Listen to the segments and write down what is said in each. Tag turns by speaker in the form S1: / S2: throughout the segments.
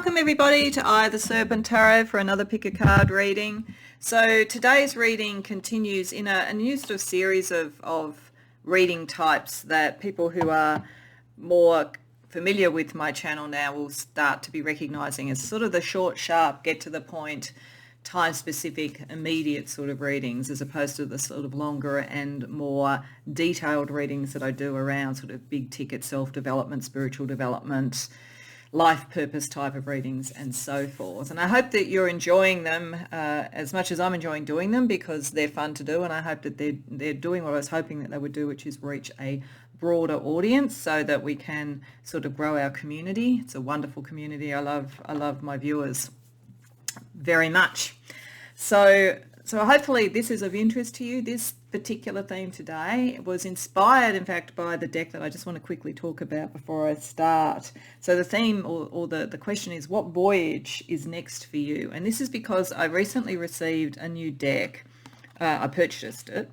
S1: Welcome everybody to the Serpent Tarot for another pick a card reading. So today's reading continues in a new sort of series of reading types that people who are more familiar with my channel now will start to be recognizing as sort of the short, sharp, get to the point, time-specific, immediate sort of readings, as opposed to the sort of longer and more detailed readings that I do around sort of big ticket self-development, spiritual development, life purpose type of readings and so forth. And I hope that you're enjoying them as much as I'm enjoying doing them, because they're fun to do, and I hope that they're doing what I was hoping that they would do, which is reach a broader audience so that we can sort of grow our community. It's a wonderful community. I love my viewers very much. So hopefully this is of interest to you. This particular theme today was inspired, in fact, by the deck that I just want to quickly talk about before I start. So the theme or the question is, what voyage is next for you? And this is because I recently received a new deck. I purchased it,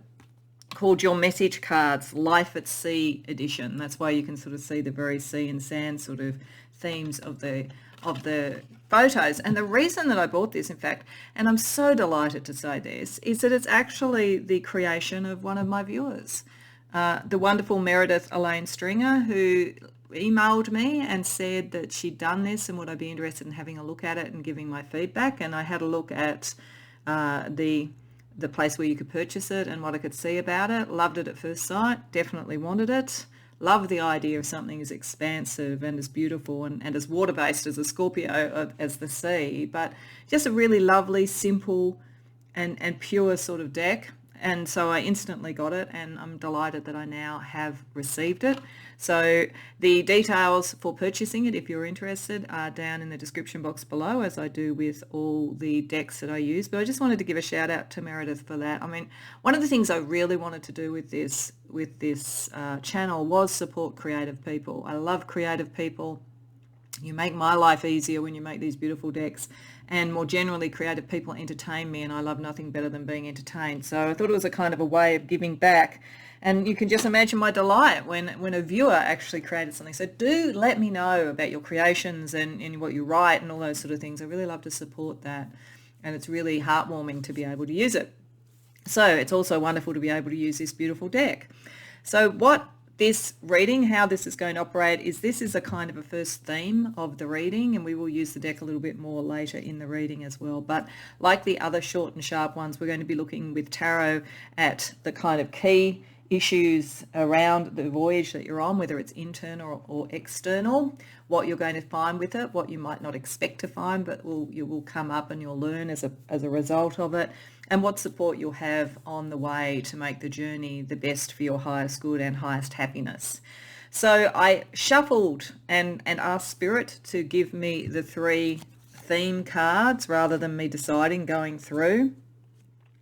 S1: called Your Message Cards Life at Sea Edition. That's why you can sort of see the very sea and sand sort of themes of the photos. And the reason that I bought this, in fact, and I'm so delighted to say this, is that it's actually the creation of one of my viewers, the wonderful Meredith Elaine Stringer, who emailed me and said that she'd done this and would I be interested in having a look at it and giving my feedback. And I had a look at the place where you could purchase it and what I could see about it. Loved it at first sight, definitely wanted it. Love the idea of something as expansive and as beautiful and as water-based as a Scorpio, as the sea, but just a really lovely, simple and pure sort of deck. And so I instantly got it, and I'm delighted that I now have received it. So the details for purchasing it, if you're interested, are down in the description box below, as I do with all the decks that I use. But I just wanted to give a shout out to Meredith for that. I mean, one of the things I really wanted to do with this channel was support creative people. I love creative people. You make my life easier when you make these beautiful decks, and more generally creative people entertain me, and I love nothing better than being entertained. So I thought it was a kind of a way of giving back, and you can just imagine my delight when a viewer actually created something. So do let me know about your creations and what you write and all those sort of things. I really love to support that, and it's really heartwarming to be able to use it. So it's also wonderful to be able to use this beautiful deck. So what this reading, how this is going to operate, is this is a kind of a first theme of the reading, and we will use the deck a little bit more later in the reading as well. But like the other short and sharp ones, we're going to be looking with tarot at the kind of key issues around the voyage that you're on, whether it's internal or external, what you're going to find with it, what you might not expect to find, but you will come up and you'll learn as a result of it, and what support you'll have on the way to make the journey the best for your highest good and highest happiness. So I shuffled and asked Spirit to give me the 3 theme cards rather than me deciding going through.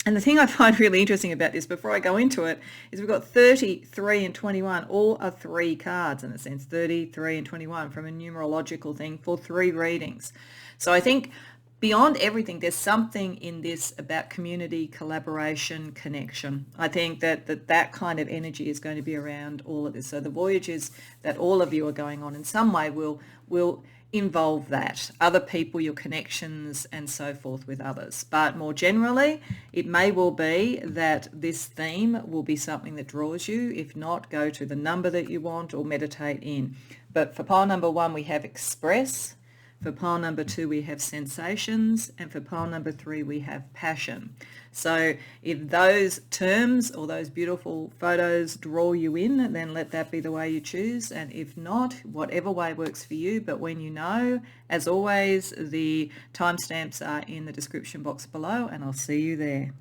S1: And the thing I find really interesting about this, before I go into it, is we've got 30, 3 and 21. All are 3 cards in a sense, 30, 3 and 21 from a numerological thing for 3 readings. So I think beyond everything, there's something in this about community, collaboration, connection. I think that kind of energy is going to be around all of this. So the voyages that all of you are going on in some way will involve that, other people, your connections and so forth with others. But more generally, it may well be that this theme will be something that draws you. If not, go to the number that you want or meditate in. But for pile number 1, we have express. For pile number 2, we have sensations, and for pile number 3, we have passion. So if those terms or those beautiful photos draw you in, then let that be the way you choose. And if not, whatever way works for you. But when you know, as always, the timestamps are in the description box below, and I'll see you there.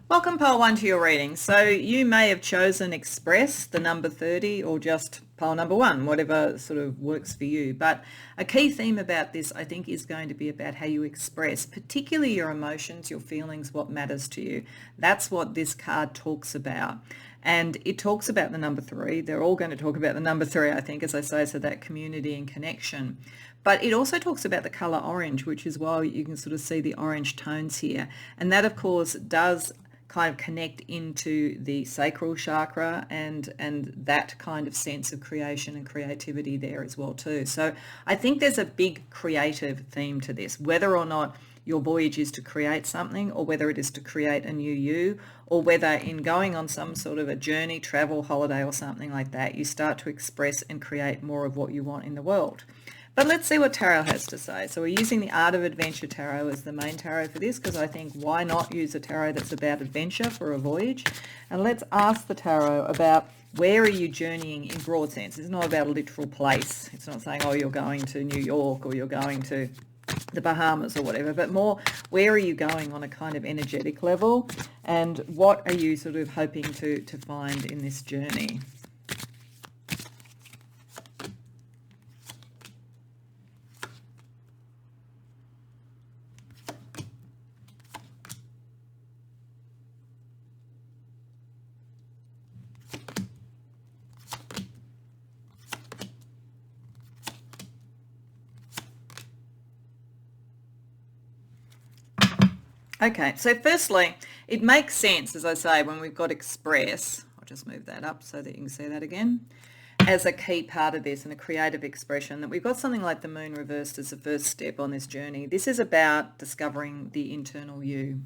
S1: Welcome pile 1 to your reading. So you may have chosen express, the number 30, or just pile number 1, whatever sort of works for you. But a key theme about this, I think, is going to be about how you express, particularly your emotions, your feelings, what matters to you. That's what this card talks about. And it talks about the number 3. They're all going to talk about the number 3, I think, as I say, so that community and connection. But it also talks about the colour orange, which is why you can sort of see the orange tones here. And that, of course, does kind of connect into the sacral chakra and that kind of sense of creation and creativity there as well too. So I think there's a big creative theme to this, whether or not your voyage is to create something, or whether it is to create a new you, or whether in going on some sort of a journey, travel, holiday or something like that, you start to express and create more of what you want in the world. But let's see what tarot has to say. So we're using the Art of Adventure tarot as the main tarot for this, because I think why not use a tarot that's about adventure for a voyage? And let's ask the tarot about where are you journeying in broad sense. It's not about a literal place. It's not saying, oh, you're going to New York or you're going to the Bahamas or whatever, but more where are you going on a kind of energetic level, and what are you sort of hoping to find in this journey? Okay, so firstly, it makes sense, as I say, when we've got express, I'll just move that up so that you can see that again, as a key part of this and a creative expression, that we've got something like the moon reversed as the first step on this journey. This is about discovering the internal you.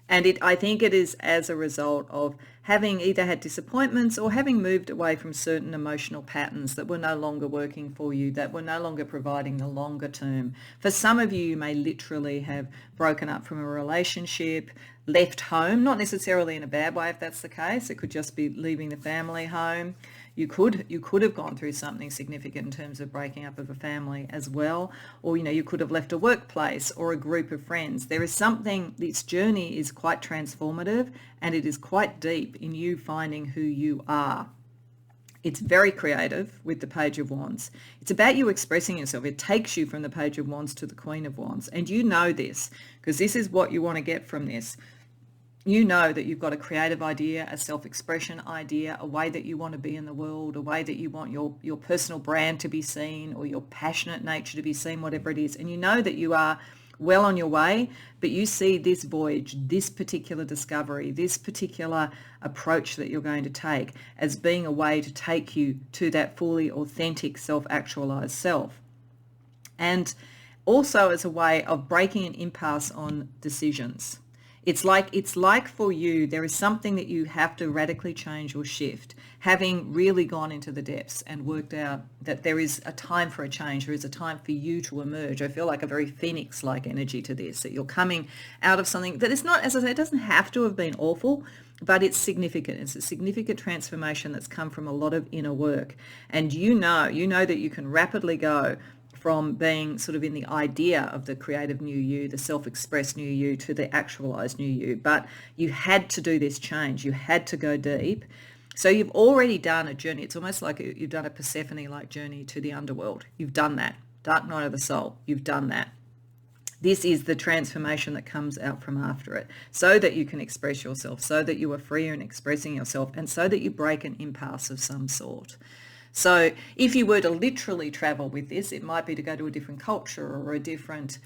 S1: And I think it is as a result of having either had disappointments or having moved away from certain emotional patterns that were no longer working for you, that were no longer providing the longer term. For some of you, you may literally have broken up from a relationship, left home, not necessarily in a bad way if that's the case. It could just be leaving the family home. You could have gone through something significant in terms of breaking up of a family as well, or you could have left a workplace or a group of friends. There is something, this journey is quite transformative, and it is quite deep in you finding who you are. It's very creative with the Page of Wands. It's about you expressing yourself. It takes you from the Page of Wands to the Queen of Wands, and you know this because this is what you want to get from this. You know that you've got a creative idea, a self-expression idea, a way that you want to be in the world, a way that you want your personal brand to be seen, or your passionate nature to be seen, whatever it is. And you know that you are well on your way, but you see this voyage, this particular discovery, this particular approach that you're going to take as being a way to take you to that fully authentic self-actualized self. And also as a way of breaking an impasse on decisions. It's like for you, there is something that you have to radically change or shift, having really gone into the depths and worked out that there is a time for a change. There is a time for you to emerge. I feel like a very phoenix-like energy to this, that you're coming out of something that is not, as I say, it doesn't have to have been awful, but it's significant. It's a significant transformation that's come from a lot of inner work. And you know that you can rapidly go from being sort of in the idea of the creative new you, the self-expressed new you, to the actualized new you. But you had to do this change. You had to go deep. So you've already done a journey. It's almost like you've done a Persephone-like journey to the underworld. You've done that. Dark night of the soul. You've done that. This is the transformation that comes out from after it, so that you can express yourself, so that you are freer in expressing yourself, and so that you break an impasse of some sort. So if you were to literally travel with this, it might be to go to a different culture or a different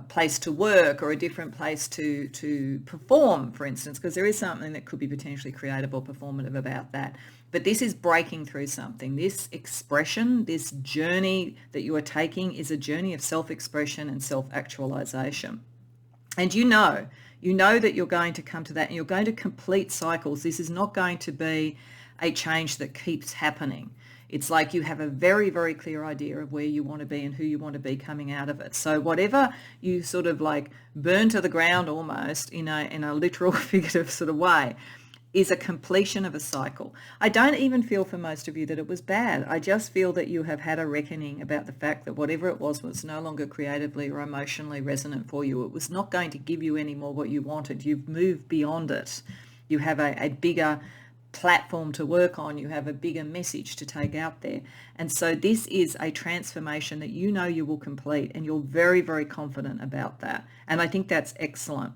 S1: place to work or a different place to perform, for instance, because there is something that could be potentially creative or performative about that. But this is breaking through something. This expression, this journey that you are taking is a journey of self-expression and self-actualization. And you know that you're going to come to that, and you're going to complete cycles. This is not going to be a change that keeps happening. It's like you have a very, very clear idea of where you want to be and who you want to be coming out of it. So whatever you sort of like burn to the ground almost in a literal figurative sort of way is a completion of a cycle. I don't even feel for most of you that it was bad. I just feel that you have had a reckoning about the fact that whatever it was no longer creatively or emotionally resonant for you. It was not going to give you any more what you wanted. You've moved beyond it. You have a bigger platform to work on. You have a bigger message to take out there. And so this is a transformation that you know you will complete, and you're very, very confident about that. And I think that's excellent.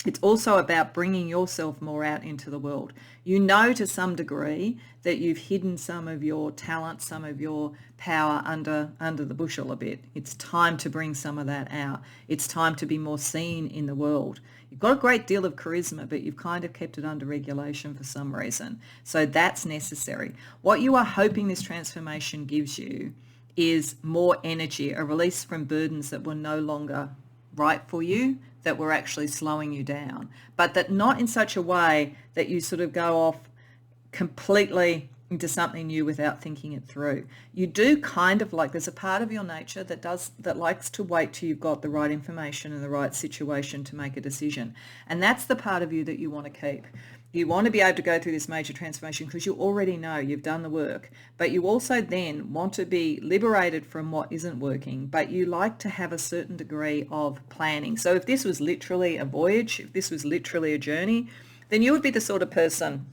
S1: It's also about bringing yourself more out into the world. You know to some degree that you've hidden some of your talent, some of your power under the bushel a bit. It's time to bring some of that out. It's time to be more seen in the world. You've got a great deal of charisma, but you've kind of kept it under regulation for some reason. So that's necessary. What you are hoping this transformation gives you is more energy, a release from burdens that were no longer right for you, that were actually slowing you down, but that not in such a way that you sort of go off completely into something new without thinking it through. You do kind of like, there's a part of your nature that likes to wait till you've got the right information and the right situation to make a decision. And that's the part of you that you want to keep. You want to be able to go through this major transformation because you already know you've done the work, but you also then want to be liberated from what isn't working, but you like to have a certain degree of planning. So if this was literally a voyage, if this was literally a journey, then you would be the sort of person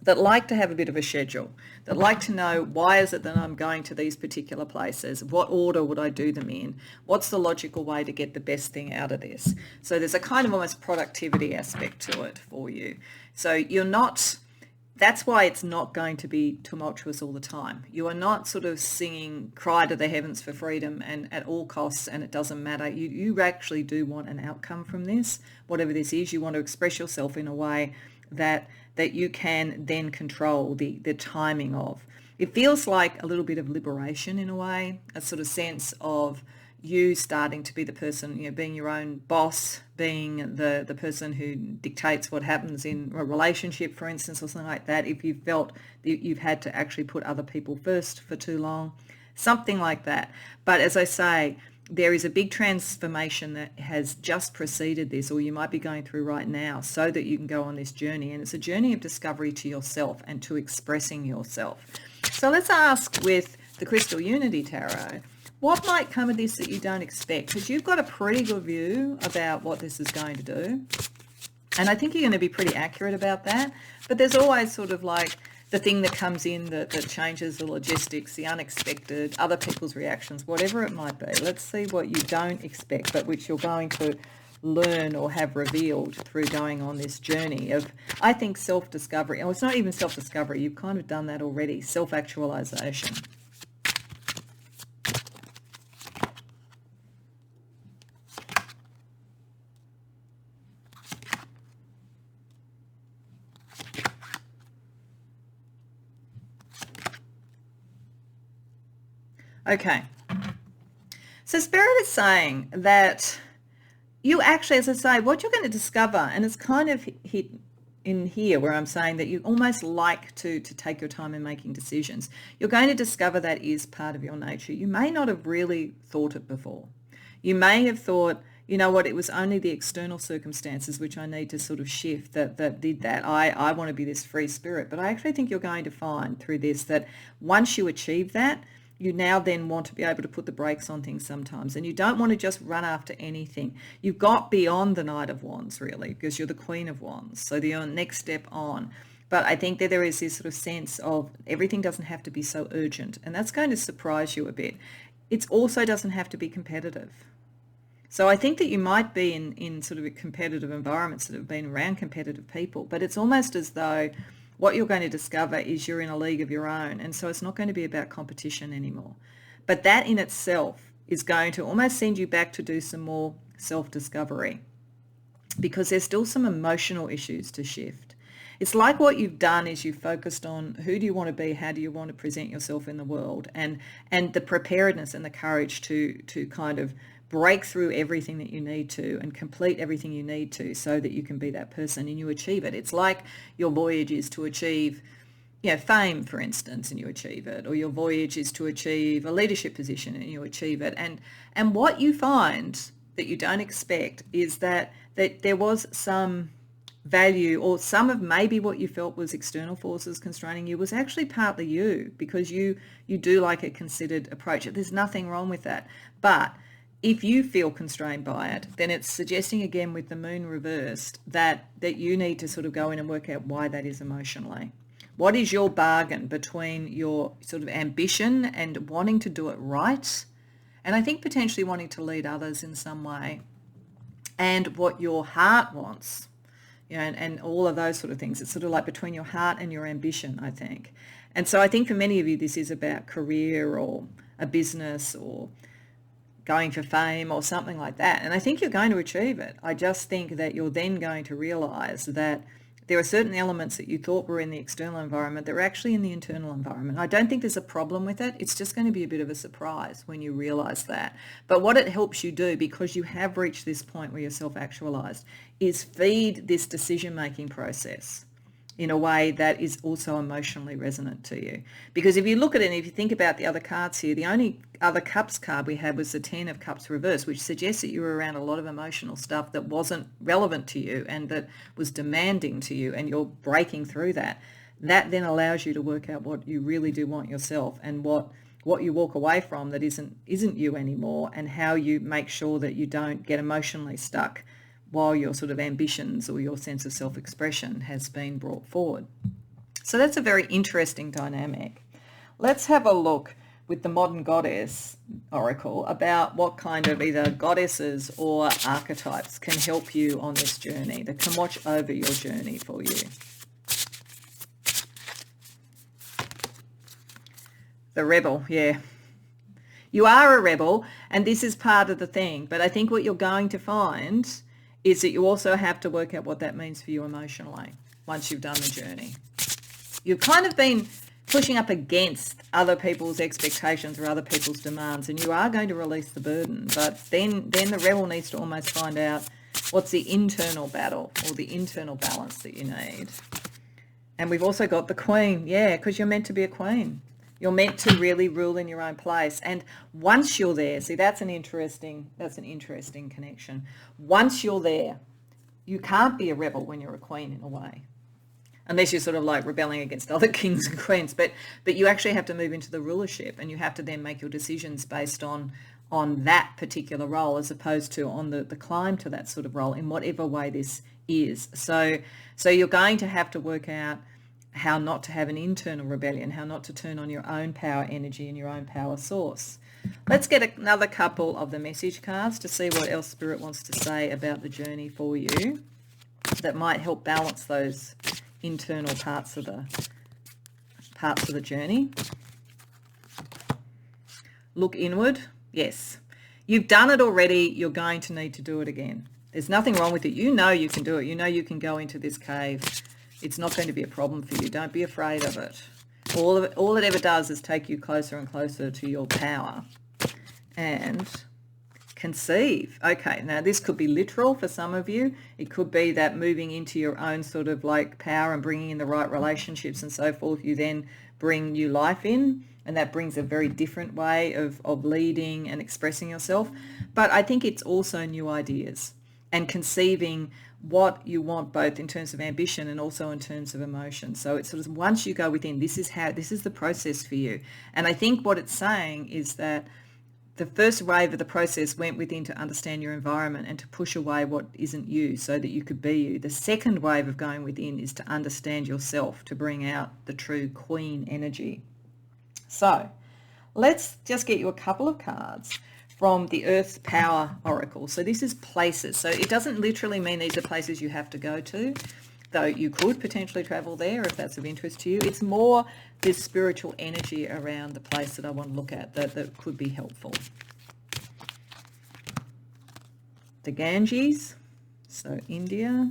S1: that like to have a bit of a schedule, that like to know, why is it that I'm going to these particular places? What order would I do them in? What's the logical way to get the best thing out of this? So there's a kind of almost productivity aspect to it for you. So you're not, that's why it's not going to be tumultuous all the time. You are not sort of singing cry to the heavens for freedom and at all costs, and it doesn't matter. You actually do want an outcome from this, whatever this is. You want to express yourself in a way that you can then control the timing of. It feels like a little bit of liberation in a way, a sort of sense of you starting to be the person, being your own boss, being the person who dictates what happens in a relationship, for instance, or something like that, if you felt that you've had to actually put other people first for too long, something like that. But as I say, there is a big transformation that has just preceded this, or you might be going through right now, so that you can go on this journey. And it's a journey of discovery to yourself and to expressing yourself. So let's ask with the Crystal Unity Tarot, what might come of this that you don't expect? Because you've got a pretty good view about what this is going to do. And I think you're going to be pretty accurate about that. But there's always sort of like the thing that comes in that changes the logistics, the unexpected, other people's reactions, whatever it might be. Let's see what you don't expect, but which you're going to learn or have revealed through going on this journey of, I think, self-discovery. Oh, it's not even self-discovery. You've kind of done that already. Self-actualization. Okay. So Spirit is saying that you actually, as I say, what you're going to discover, and it's kind of hit in here where I'm saying that you almost like to take your time in making decisions. You're going to discover that is part of your nature. You may not have really thought it before. You may have thought, you know what, it was only the external circumstances which I need to sort of shift that did that. I want to be this free spirit. But I actually think you're going to find through this that once you achieve that, you now then want to be able to put the brakes on things sometimes, and you don't want to just run after anything. You've got beyond the Knight of Wands, really, because you're the Queen of Wands, so the next step on. But I think that there is this sort of sense of everything doesn't have to be so urgent, and that's going to surprise you a bit. It also doesn't have to be competitive. So I think that you might be in sort of competitive environments that have been around competitive people, but it's almost as though what you're going to discover is you're in a league of your own, and so it's not going to be about competition anymore. But that in itself is going to almost send you back to do some more self-discovery, because there's still some emotional issues to shift. It's like what you've done is you've focused on who do you want to be, how do you want to present yourself in the world, and the preparedness and the courage to kind of break through everything that you need to and complete everything you need to so that you can be that person and you achieve it. It's like your voyage is to achieve, fame, for instance, and you achieve it, or your voyage is to achieve a leadership position and you achieve it. And what you find that you don't expect is that there was some value, or some of maybe what you felt was external forces constraining you was actually partly you, because you do like a considered approach. There's nothing wrong with that. But if you feel constrained by it, then it's suggesting again with the moon reversed that you need to sort of go in and work out why that is emotionally. What is your bargain between your sort of ambition and wanting to do it right, and I think potentially wanting to lead others in some way, and what your heart wants, and all of those sort of things. It's sort of like between your heart and your ambition, I think. And so I think for many of you, this is about career or a business or going for fame or something like that. And I think you're going to achieve it. I just think that you're then going to realize that there are certain elements that you thought were in the external environment that are actually in the internal environment. I don't think there's a problem with it. It's just going to be a bit of a surprise when you realize that. But what it helps you do, because you have reached this point where you're self-actualized, is feed this decision-making process in a way that is also emotionally resonant to you. Because if you look at it, and if you think about the other cards here, the only other cups card we had was the 10 of cups reversed, which suggests that you were around a lot of emotional stuff that wasn't relevant to you and that was demanding to you, and you're breaking through that. That then allows you to work out what you really do want yourself, and what you walk away from that isn't you anymore, and how you make sure that you don't get emotionally stuck while your sort of ambitions or your sense of self-expression has been brought forward. So that's a very interesting dynamic. Let's have a look with the Modern Goddess Oracle about what kind of either goddesses or archetypes can help you on this journey, that can watch over your journey for you. The Rebel, yeah. You are a rebel, and this is part of the thing, but I think what you're going to find is that you also have to work out what that means for you emotionally once you've done the journey. You've kind of been pushing up against other people's expectations or other people's demands, and you are going to release the burden, but then the rebel needs to almost find out what's the internal battle or the internal balance that you need. And we've also got the Queen, yeah, because you're meant to be a queen. You're meant to really rule in your own place. And once you're there, see, that's an interesting connection. Once you're there, you can't be a rebel when you're a queen in a way, unless you're sort of like rebelling against other kings and queens. But you actually have to move into the rulership, and you have to then make your decisions based on that particular role, as opposed to on the climb to that sort of role in whatever way this is. So you're going to have to work out how not to have an internal rebellion, how not to turn on your own power energy and your own power source. Let's get another couple of the message cards to see what else Spirit wants to say about the journey for you that might help balance those internal parts of the journey. Look inward. Yes. You've done it already. You're going to need to do it again. There's nothing wrong with it. You know you can do it. You know you can go into this cave. It's not going to be a problem for you. Don't be afraid of it. All it ever does is take you closer and closer to your power. And conceive. Okay, now this could be literal for some of you. It could be that moving into your own sort of like power and bringing in the right relationships and so forth, you then bring new life in, and that brings a very different way of leading and expressing yourself. But I think it's also new ideas and conceiving what you want, both in terms of ambition and also in terms of emotion. So it's sort of, once you go within, this is the process for you. And I think what it's saying is that the first wave of the process went within to understand your environment and to push away what isn't you so that you could be you. The second wave of going within is to understand yourself, to bring out the true queen energy. So let's just get you a couple of cards from the Earth's Power Oracle. So this is places. So it doesn't literally mean these are places you have to go to, though you could potentially travel there if that's of interest to you. It's more this spiritual energy around the place that I want to look at that could be helpful. The Ganges, so India.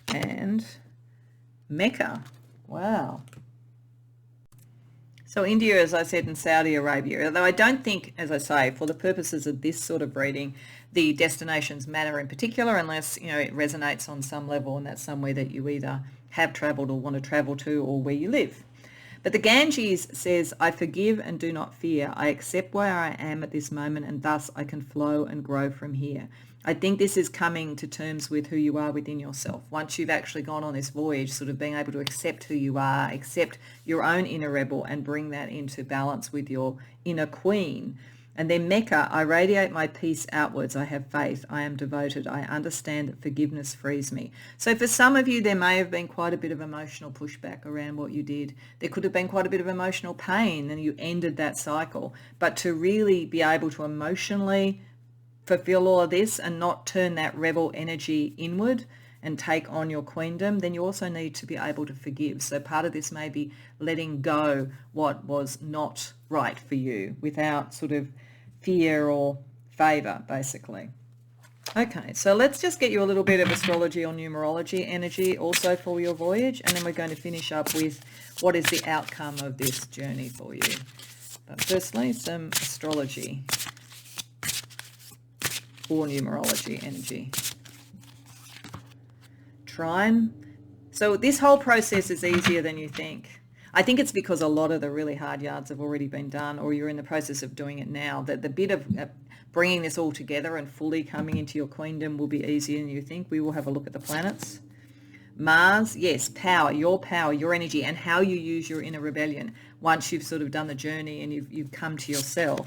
S1: And Mecca. Wow. So India, as I said, and Saudi Arabia, although I don't think, as I say, for the purposes of this sort of reading, the destinations matter in particular, unless, it resonates on some level and that's somewhere that you either have travelled or want to travel to, or where you live. But the Ganges says, I forgive and do not fear. I accept where I am at this moment, and thus I can flow and grow from here. I think this is coming to terms with who you are within yourself. Once you've actually gone on this voyage, sort of being able to accept who you are, accept your own inner rebel, and bring that into balance with your inner queen, And then Mecca, I radiate my peace outwards. I have faith. I am devoted. I understand that forgiveness frees me. So for some of you, there may have been quite a bit of emotional pushback around what you did. There could have been quite a bit of emotional pain and you ended that cycle. But to really be able to emotionally fulfill all of this and not turn that rebel energy inward and take on your queendom, then you also need to be able to forgive. So part of this may be letting go what was not right for you without sort of fear or favor, basically. Okay, so let's just get you a little bit of astrology or numerology energy also for your voyage, and then we're going to finish up with what is the outcome of this journey for you. But firstly, some astrology or numerology energy. Trine. So this whole process is easier than you think. I think it's because a lot of the really hard yards have already been done, or you're in the process of doing it now, that the bit of bringing this all together and fully coming into your queendom will be easier than you think. We will have a look at the planets. Mars, yes, power, your energy, and how you use your inner rebellion once you've sort of done the journey and you've come to yourself.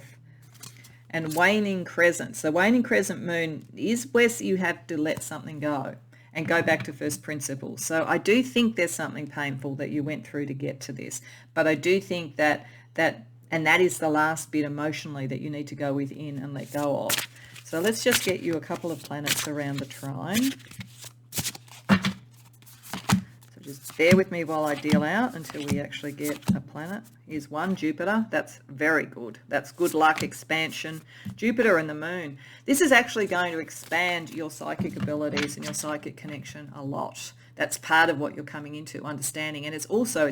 S1: And waning crescent. So waning crescent moon is where you have to let something go and go back to first principles. So I do think there's something painful that you went through to get to this, but I do think that is the last bit emotionally that you need to go within and let go of. So let's just get you a couple of planets around the trine. So just bear with me while I deal out until we actually get a planet. Here's one, Jupiter. That's very good. That's good luck, expansion. Jupiter and the moon. This is actually going to expand your psychic abilities and your psychic connection a lot. That's part of what you're coming into, understanding. And it's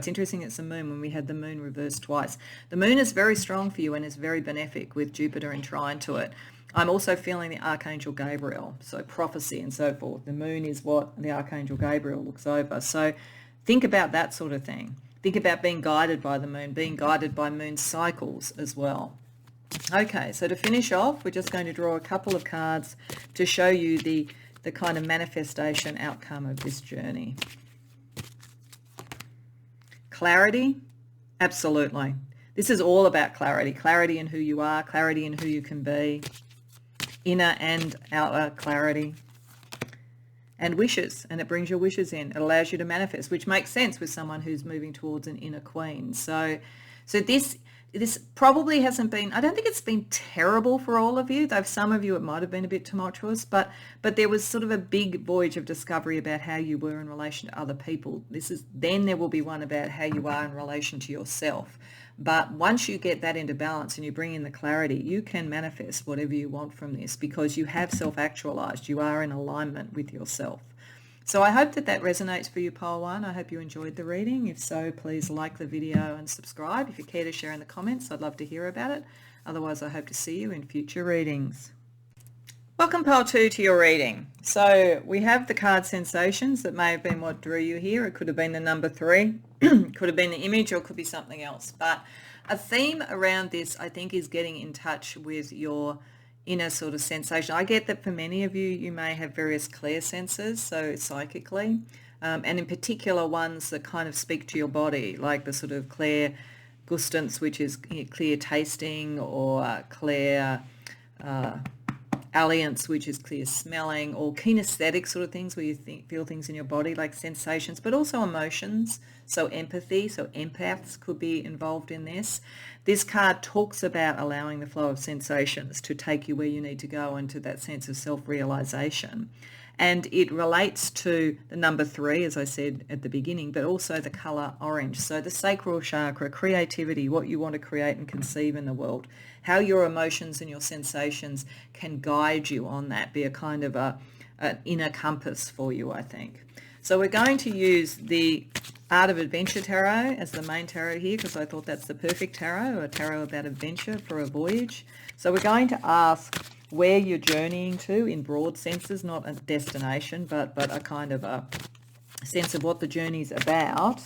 S1: interesting it's the moon when we had the moon reversed twice. The moon is very strong for you and is very benefic with Jupiter and trine to it. I'm also feeling the Archangel Gabriel, so prophecy and so forth. The moon is what the Archangel Gabriel looks over. So think about that sort of thing. Think about being guided by the moon, being guided by moon cycles as well. Okay, so to finish off, we're just going to draw a couple of cards to show you the kind of manifestation outcome of this journey. Clarity, absolutely. This is all about clarity. Clarity in who you are, clarity in who you can be, inner and outer clarity. And wishes, and it brings your wishes in. It allows you to manifest, which makes sense with someone who's moving towards an inner queen. So this probably hasn't been, I don't think it's been terrible for all of you, though some of you it might have been a bit tumultuous, but there was sort of a big voyage of discovery about how you were in relation to other people. Then there will be one about how you are in relation to yourself. But once you get that into balance and you bring in the clarity, you can manifest whatever you want from this because you have self-actualized. You are in alignment with yourself. So I hope that resonates for you, Pole 1. I hope you enjoyed the reading. If so, please like the video and subscribe. If you care to share in the comments, I'd love to hear about it. Otherwise, I hope to see you in future readings. Welcome, Pole 2, to your reading. So we have the card sensations. That may have been what drew you here. It could have been the number 3. Could have been the image, or it could be something else. But a theme around this, I think, is getting in touch with your inner sort of sensation. I get that for many of you, you may have various clear senses, so psychically, and in particular ones that kind of speak to your body, like the sort of clair gustance, which is clear tasting, or clair alliance, which is clear smelling, or kinesthetic sort of things where you feel things in your body like sensations, but also emotions, so empathy, so empaths could be involved in this. This card talks about allowing the flow of sensations to take you where you need to go into that sense of self-realization. And it relates to the number 3, as I said at the beginning, but also the color orange. So the sacral chakra, creativity, what you want to create and conceive in the world, how your emotions and your sensations can guide you on that, be a kind of an inner compass for you, I think. So we're going to use the Art of Adventure Tarot as the main tarot here because I thought that's the perfect tarot, a tarot about adventure for a voyage. So we're going to ask where you're journeying to in broad senses, not a destination, but a kind of a sense of what the journey's about,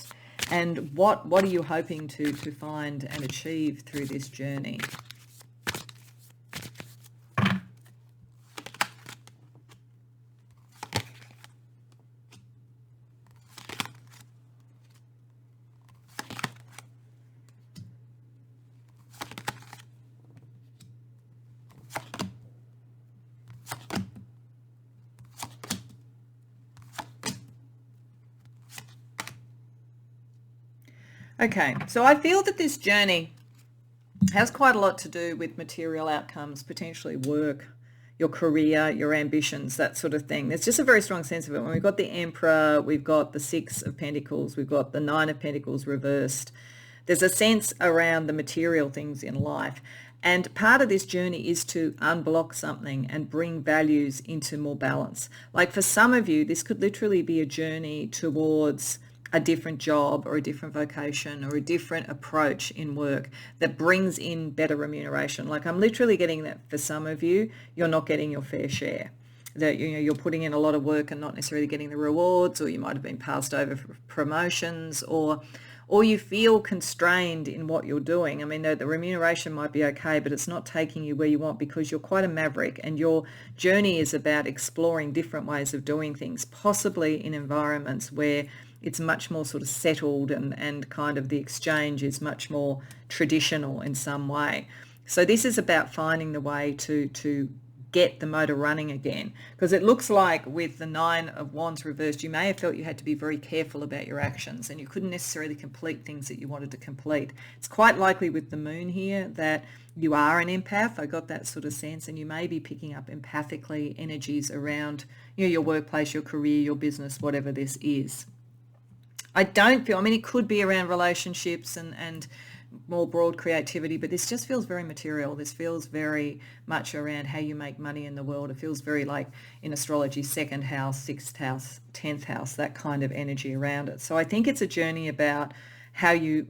S1: and what are you hoping to find and achieve through this journey. Okay, so I feel that this journey has quite a lot to do with material outcomes, potentially work, your career, your ambitions, that sort of thing. There's just a very strong sense of it. When we've got the Emperor, we've got the Six of Pentacles, we've got the Nine of Pentacles reversed. There's a sense around the material things in life. And part of this journey is to unblock something and bring values into more balance. Like for some of you, this could literally be a journey towards a different job or a different vocation or a different approach in work that brings in better remuneration. Like I'm literally getting that for some of you, you're not getting your fair share. That you're putting in a lot of work and not necessarily getting the rewards, or you might have been passed over for promotions, or you feel constrained in what you're doing. I mean, the remuneration might be okay, but it's not taking you where you want because you're quite a maverick, and your journey is about exploring different ways of doing things, possibly in environments where it's much more sort of settled and kind of the exchange is much more traditional in some way. So this is about finding the way to get the motor running again, because it looks like with the Nine of Wands reversed, you may have felt you had to be very careful about your actions and you couldn't necessarily complete things that you wanted to complete. It's quite likely with the Moon here that you are an empath. I got that sort of sense, and you may be picking up empathically energies around your workplace, your career, your business, whatever this is. I don't feel, I mean, it could be around relationships and more broad creativity, but this just feels very material. This feels very much around how you make money in the world. It feels very like in astrology, 2nd house, 6th house, 10th house, that kind of energy around it. So I think it's a journey about how you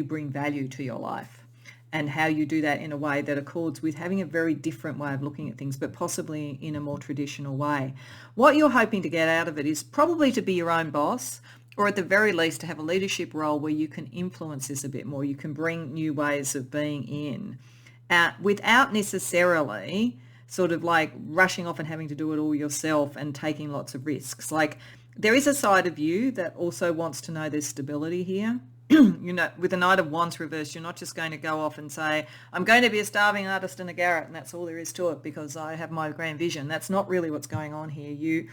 S1: bring value to your life and how you do that in a way that accords with having a very different way of looking at things, but possibly in a more traditional way. What you're hoping to get out of it is probably to be your own boss, or at the very least to have a leadership role where you can influence this a bit more. You can bring new ways of being in without necessarily sort of like rushing off and having to do it all yourself and taking lots of risks. Like there is a side of you that also wants to know there's stability here. With the Knight of Wands reversed, you're not just going to go off and say, I'm going to be a starving artist in a garret and that's all there is to it because I have my grand vision. That's not really what's going on here.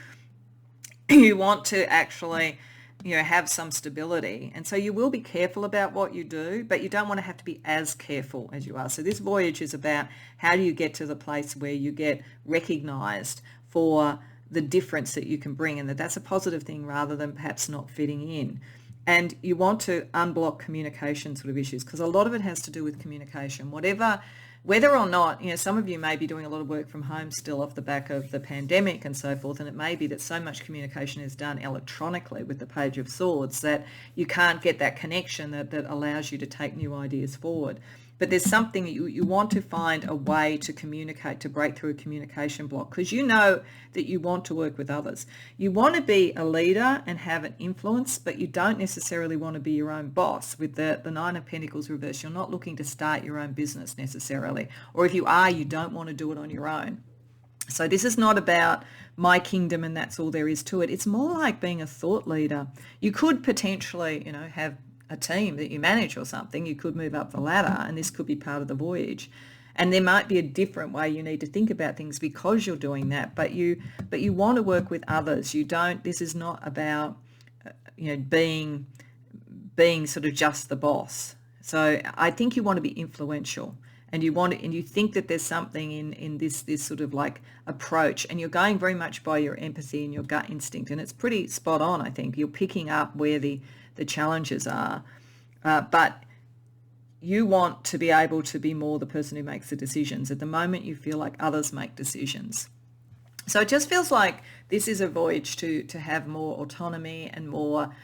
S1: You want to actually have some stability. And so you will be careful about what you do, but you don't want to have to be as careful as you are. So this voyage is about how do you get to the place where you get recognized for the difference that you can bring, and that's a positive thing rather than perhaps not fitting in. And you want to unblock communication sort of issues, because a lot of it has to do with communication. Whether or not, some of you may be doing a lot of work from home still off the back of the pandemic and so forth, and it may be that so much communication is done electronically with the Page of Swords that you can't get that connection that allows you to take new ideas forward. But there's something you want to find a way to communicate, to break through a communication block, because you know that you want to work with others. You want to be a leader and have an influence, but you don't necessarily want to be your own boss. With the Nine of Pentacles reversed, you're not looking to start your own business necessarily. Or if you are, you don't want to do it on your own. So this is not about my kingdom and that's all there is to it. It's more like being a thought leader. You could potentially, have a team that you manage or something. You could move up the ladder, and this could be part of the voyage. And there might be a different way you need to think about things because you're doing that, but you want to work with others. This is not about being sort of just the boss. So I think you want to be influential, and you think that there's something in this sort of like approach, and you're going very much by your empathy and your gut instinct, and it's pretty spot on. I think you're picking up where the challenges are, but you want to be able to be more the person who makes the decisions. At the moment, you feel like others make decisions. So it just feels like this is a voyage to have more autonomy and more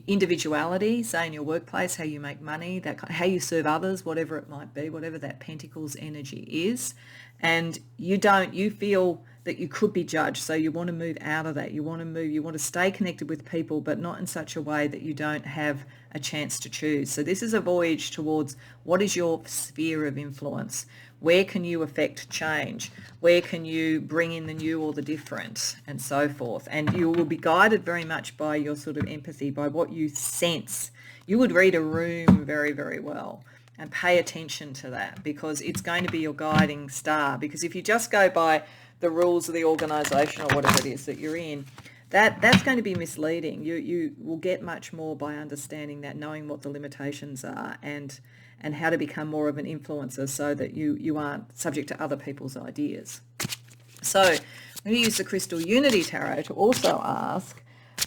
S1: individuality, say in your workplace, how you make money, how you serve others, whatever it might be, whatever that Pentacles energy is. And you feel that you could be judged, so you want to move out of that. You want to stay connected with people, but not in such a way that you don't have a chance to choose. So this is a voyage towards what is your sphere of influence? Where can you affect change? Where can you bring in the new or the different, and so forth? And you will be guided very much by your sort of empathy, by what you sense. You would read a room very, very well, and pay attention to that, because it's going to be your guiding star. Because if you just go by the rules of the organisation or whatever it is that you're in, that's going to be misleading. You will get much more by understanding that, knowing what the limitations are, and how to become more of an influencer so that you aren't subject to other people's ideas. So I'm going to use the Crystal Unity Tarot to also ask,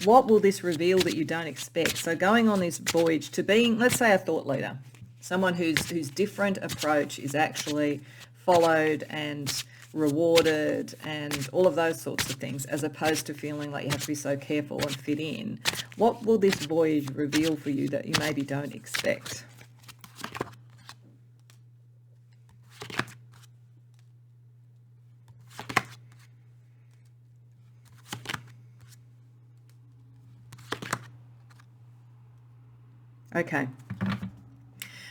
S1: what will this reveal that you don't expect? So going on this voyage to being, let's say, a thought leader, someone whose different approach is actually followed and rewarded and all of those sorts of things, as opposed to feeling like you have to be so careful and fit in. What will this voyage reveal for you that you maybe don't expect? Okay.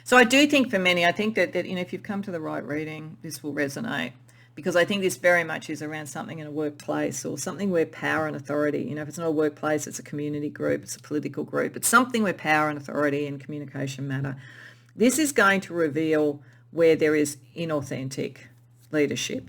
S1: So I do think for many, I think that if you've come to the right reading, this will resonate, because I think this very much is around something in a workplace or something where power and authority, if it's not a workplace, it's a community group, it's a political group, it's something where power and authority and communication matter. This is going to reveal where there is inauthentic leadership,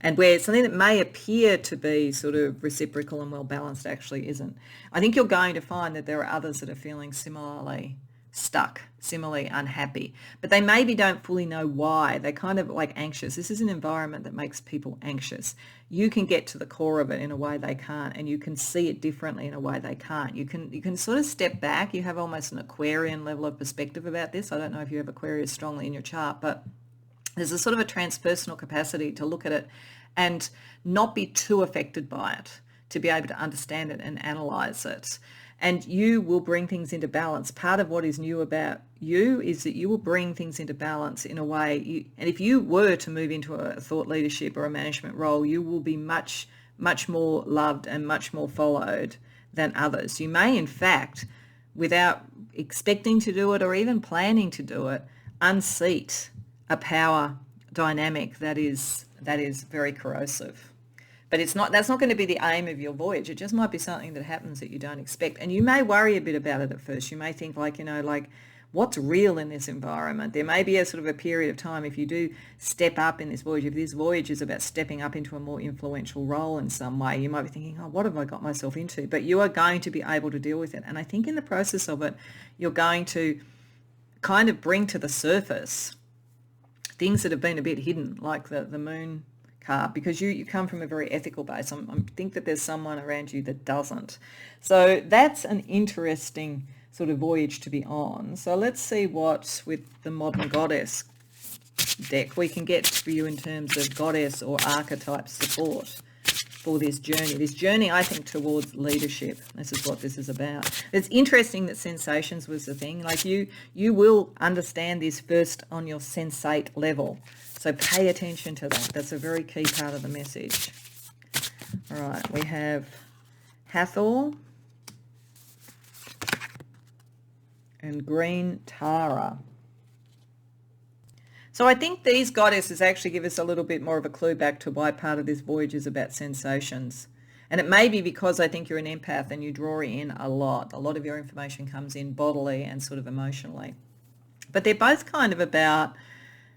S1: and where something that may appear to be sort of reciprocal and well-balanced actually isn't. I think you're going to find that there are others that are feeling similarly stuck, similarly unhappy, but they maybe don't fully know why. They're kind of like anxious. This is an environment that makes people anxious. You can get to the core of it in a way they can't, and you can see it differently in a way they can't. You can sort of step back. You have almost an Aquarian level of perspective about this. I don't know if you have Aquarius strongly in your chart, but there's a sort of a transpersonal capacity to look at it and not be too affected by it, to be able to understand it and analyze it. And you will bring things into balance. Part of what is new about you is that you will bring things into balance in a way. And if you were to move into a thought leadership or a management role, you will be much, much more loved and much more followed than others. You may, in fact, without expecting to do it or even planning to do it, unseat a power dynamic that is very corrosive. But that's not going to be the aim of your voyage. It just might be something that happens that you don't expect. And you may worry a bit about it at first. You may think like what's real in this environment? There may be a sort of a period of time, if you do step up in this voyage, if this voyage is about stepping up into a more influential role in some way, you might be thinking, oh, what have I got myself into? But you are going to be able to deal with it. And I think in the process of it, you're going to kind of bring to the surface things that have been a bit hidden, like the moon card, because you come from a very ethical base. I think that there's someone around you that doesn't. So that's an interesting sort of voyage to be on. So let's see what, with the Modern Goddess deck, we can get for you in terms of goddess or archetype support for this journey. This journey, I think, towards leadership. This is what this is about. It's interesting that sensations was the thing. Like you will understand this first on your sensate level. So pay attention to that. That's a very key part of the message. All right, we have Hathor and Green Tara. So I think these goddesses actually give us a little bit more of a clue back to why part of this voyage is about sensations. And it may be because I think you're an empath and you draw in a lot. A lot of your information comes in bodily and sort of emotionally. But they're both kind of about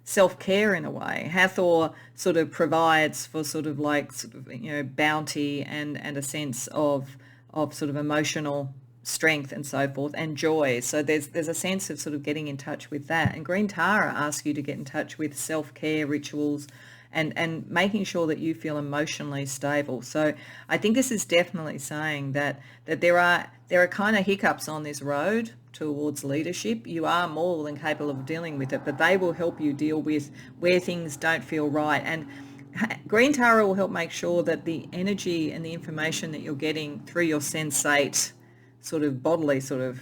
S1: self-care in a way. Hathor sort of provides for bounty and a sense of sort of emotional strength and so forth, and joy. So there's a sense of sort of getting in touch with that. And Green Tara asks you to get in touch with self-care rituals and making sure that you feel emotionally stable. So I think this is definitely saying that there are kind of hiccups on this road towards leadership. You are more than capable of dealing with it, but they will help you deal with where things don't feel right. And Green Tara will help make sure that the energy and the information that you're getting through your sensate sort of bodily sort of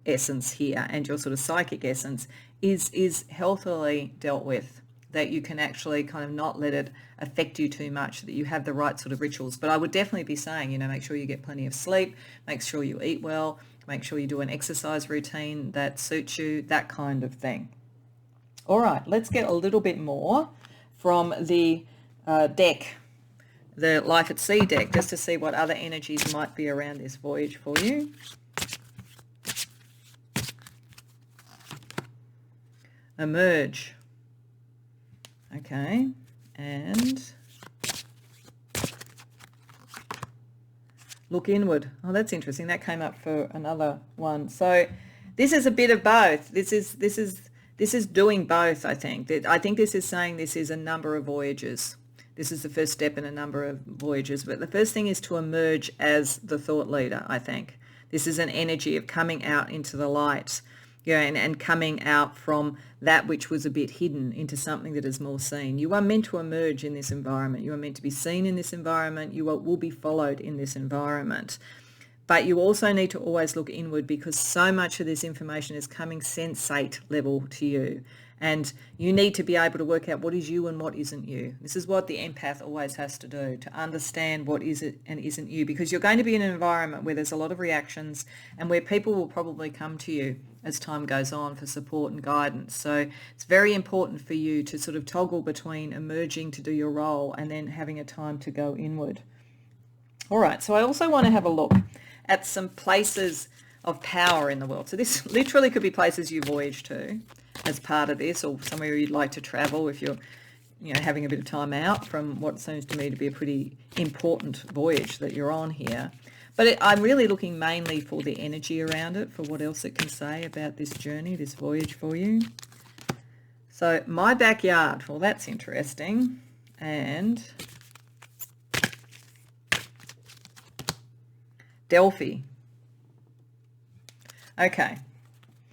S1: essence here and your sort of psychic essence is healthily dealt with, that you can actually kind of not let it affect you too much, that you have the right sort of rituals. But I would definitely be saying, make sure you get plenty of sleep, make sure you eat well, make sure you do an exercise routine that suits you, that kind of thing. All right, let's get a little bit more from the deck, the Life at Sea deck, just to see what other energies might be around this voyage for you. Emerge. Okay, and Look inward. Oh, that's interesting. That came up for another one. So this is a bit of both. This is doing both, I think. I think this is saying this is a number of voyages. This is the first step in a number of voyages. But the first thing is to emerge as the thought leader, I think. This is an energy of coming out into the light, and coming out from that which was a bit hidden into something that is more seen. You are meant to emerge in this environment. You are meant to be seen in this environment. You will be followed in this environment. But you also need to always look inward, because so much of this information is coming sensate level to you. And you need to be able to work out what is you and what isn't you. This is what the empath always has to do, to understand what is it and isn't you, because you're going to be in an environment where there's a lot of reactions and where people will probably come to you as time goes on for support and guidance. So it's very important for you to sort of toggle between emerging to do your role and then having a time to go inward. All right, so I also want to have a look at some places of power in the world. So this literally could be places you voyage to as part of this, or somewhere you'd like to travel if you're having a bit of time out from what seems to me to be a pretty important voyage that you're on here. But I'm really looking mainly for the energy around it, for what else it can say about this journey, this voyage for you. So my backyard, well, that's interesting. And Delphi. Okay,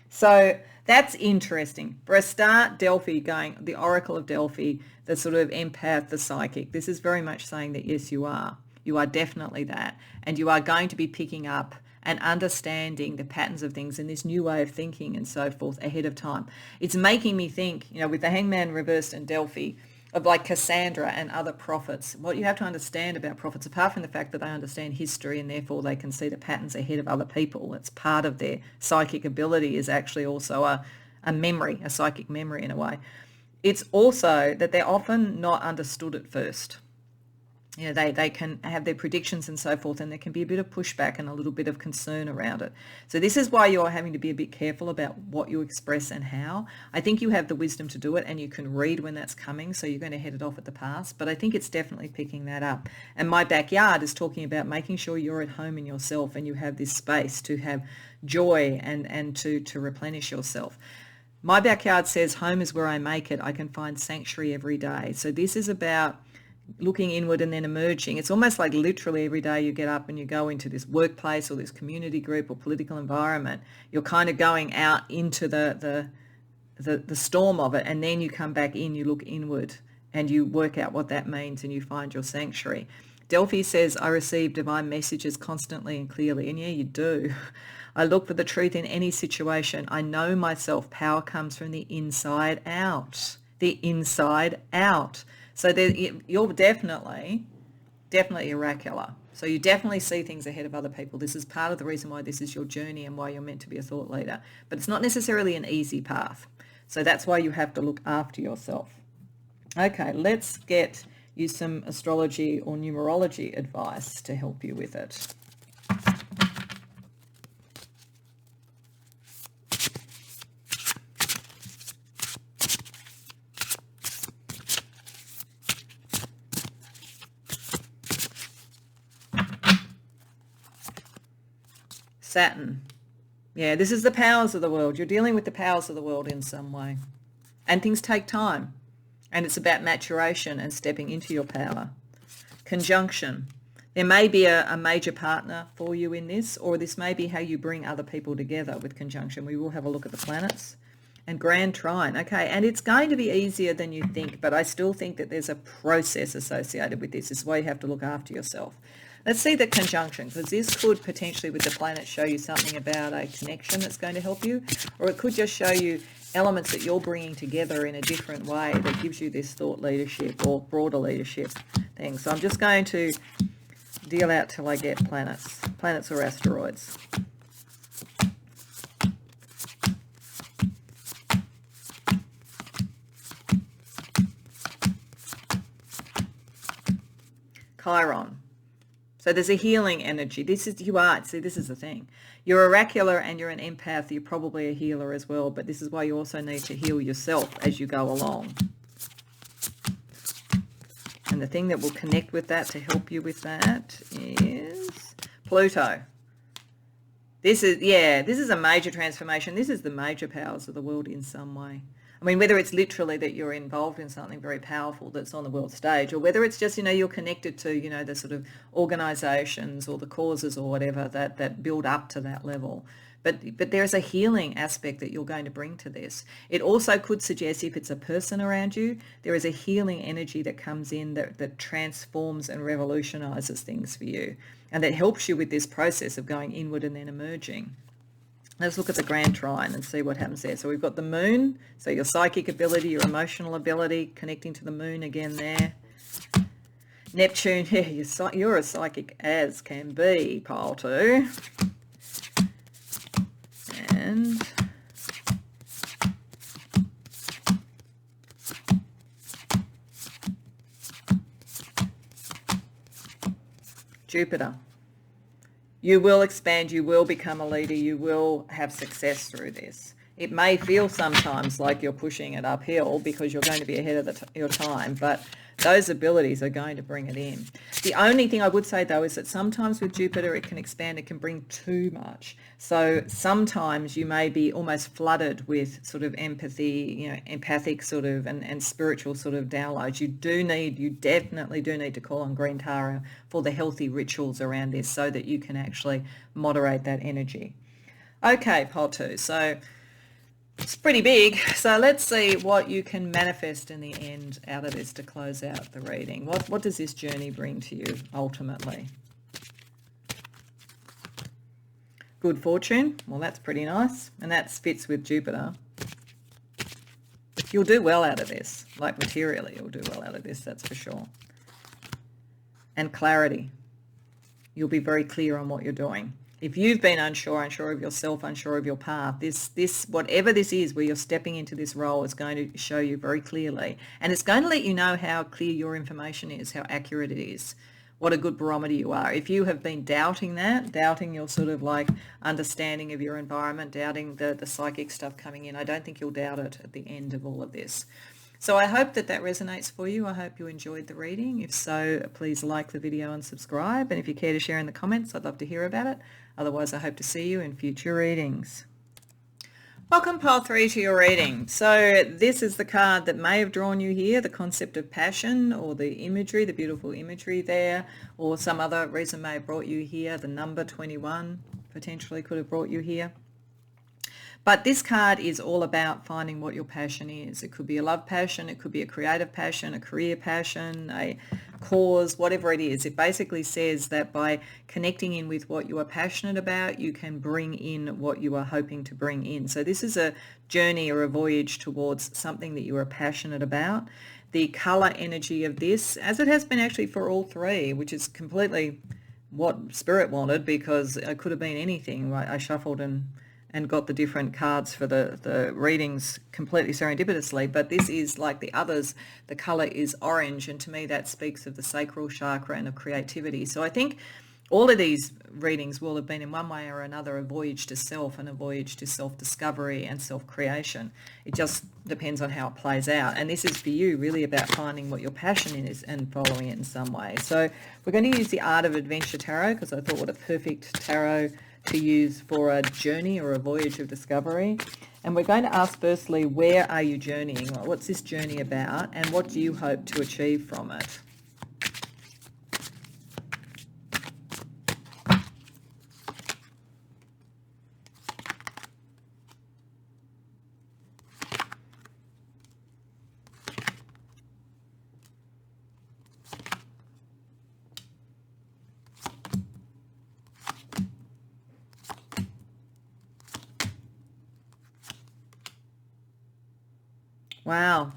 S1: so that's interesting. For a start, Delphi, going the Oracle of Delphi, the sort of empath, the psychic. This is very much saying that yes, you are. You are definitely that. And you are going to be picking up and understanding the patterns of things in this new way of thinking and so forth ahead of time. It's making me think, with the Hangman reversed and Delphi, of like Cassandra and other prophets. What you have to understand about prophets, apart from the fact that they understand history and therefore they can see the patterns ahead of other people, it's part of their psychic ability, is actually also a memory, a psychic memory in a way. It's also that they're often not understood at first. They can have their predictions and so forth, and there can be a bit of pushback and a little bit of concern around it. So this is why you're having to be a bit careful about what you express and how. I think you have the wisdom to do it, and you can read when that's coming, so you're going to head it off at the pass. But I think it's definitely picking that up. And my backyard is talking about making sure you're at home in yourself and you have this space to have joy and to replenish yourself. My backyard says, home is where I make it. I can find sanctuary every day. So this is about looking inward and then emerging. It's almost like literally every day you get up and you go into this workplace or this community group or political environment, you're kind of going out into the storm of it, and then you come back in, you look inward and you work out what that means and you find your sanctuary. Delphi says, I receive divine messages constantly and clearly. And yeah, you do. I look for the truth in any situation. I know myself. Power comes from the inside out. The inside out. So you're definitely oracular. So you definitely see things ahead of other people. This is part of the reason why this is your journey and why you're meant to be a thought leader. But it's not necessarily an easy path. So that's why you have to look after yourself. Okay, let's get you some astrology or numerology advice to help you with it. Saturn. Yeah, this is the powers of the world. You're dealing with the powers of the world in some way. And things take time. And it's about maturation and stepping into your power. Conjunction. There may be a major partner for you in this, or this may be how you bring other people together with conjunction. We will have a look at the planets. And grand trine. Okay, and it's going to be easier than you think, but I still think that there's a process associated with this. This is why you have to look after yourself. Let's see the conjunction, because this could potentially with the planets show you something about a connection that's going to help you, or it could just show you elements that you're bringing together in a different way that gives you this thought leadership or broader leadership thing. So I'm just going to deal out till I get planets or asteroids. Chiron. So there's a healing energy. See, this is the thing. You're oracular and you're an empath. You're probably a healer as well, but this is why you also need to heal yourself as you go along. And the thing that will connect with that to help you with that is Pluto. This is a major transformation. This is the major powers of the world in some way. I mean, whether it's literally that you're involved in something very powerful that's on the world stage, or whether it's just, you're connected to, the sort of organizations or the causes or whatever that build up to that level. But there's a healing aspect that you're going to bring to this. It also could suggest, if it's a person around you, there is a healing energy that comes in that transforms and revolutionizes things for you, and that helps you with this process of going inward and then emerging. Let's look at the grand trine and see what happens there. So we've got the moon, so your psychic ability, your emotional ability, connecting to the moon again there. Neptune, yeah, you're as psychic as can be, pile 2. And Jupiter. You will expand, you will become a leader, you will have success through this. It may feel sometimes like you're pushing it uphill because you're going to be ahead of your time, but those abilities are going to bring it in. The only thing I would say, though, is that sometimes with Jupiter, it can expand, it can bring too much. So sometimes you may be almost flooded with sort of empathy, empathic sort of and spiritual sort of downloads. You definitely do need to call on Green Tara for the healthy rituals around this so that you can actually moderate that energy. Okay, pile 2. So it's pretty big. So let's see what you can manifest in the end out of this to close out the reading. What does this journey bring to you ultimately? Good fortune. Well, that's pretty nice. And that fits with Jupiter. You'll do well out of this. Like materially, you'll do well out of this, that's for sure. And clarity. You'll be very clear on what you're doing. If you've been unsure of yourself, unsure of your path, this whatever this is where you're stepping into this role is going to show you very clearly. And it's going to let you know how clear your information is, how accurate it is, what a good barometer you are. If you have been doubting your sort of like understanding of your environment, doubting the psychic stuff coming in, I don't think you'll doubt it at the end of all of this. So I hope that resonates for you. I hope you enjoyed the reading. If so, please like the video and subscribe. And if you care to share in the comments, I'd love to hear about it. Otherwise, I hope to see you in future readings. Welcome, pile 3, to your reading. So this is the card that may have drawn you here, the concept of passion, or the imagery, the beautiful imagery there, or some other reason may have brought you here. The number 21 potentially could have brought you here. But this card is all about finding what your passion is. It could be a love passion, it could be a creative passion, a career passion, a cause, whatever it is. It basically says that by connecting in with what you are passionate about, you can bring in what you are hoping to bring in. So this is a journey or a voyage towards something that you are passionate about. The color energy of this, as it has been actually for all 3, which is completely what Spirit wanted, because it could have been anything. I shuffled and got the different cards for the readings completely serendipitously, but this is like the others. The color is orange, and to me that speaks of the sacral chakra and of creativity. So I think all of these readings will have been in one way or another a voyage to self and a voyage to self-discovery and self-creation. It just depends on how it plays out, and this is for you really about finding what your passion is and following it in some way. So we're going to use the Art of Adventure Tarot, because I thought what a perfect tarot to use for a journey or a voyage of discovery. And we're going to ask firstly, where are you journeying? What's this journey about, and what do you hope to achieve from it? Wow.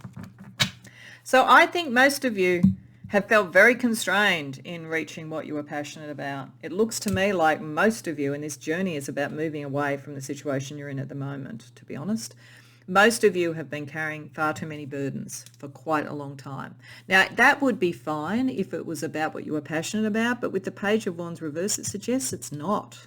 S1: So I think most of you have felt very constrained in reaching what you are passionate about. It looks to me like most of you in this journey is about moving away from the situation you're in at the moment, to be honest. Most of you have been carrying far too many burdens for quite a long time. Now, that would be fine if it was about what you were passionate about, but with the Page of Wands reverse, it suggests it's not.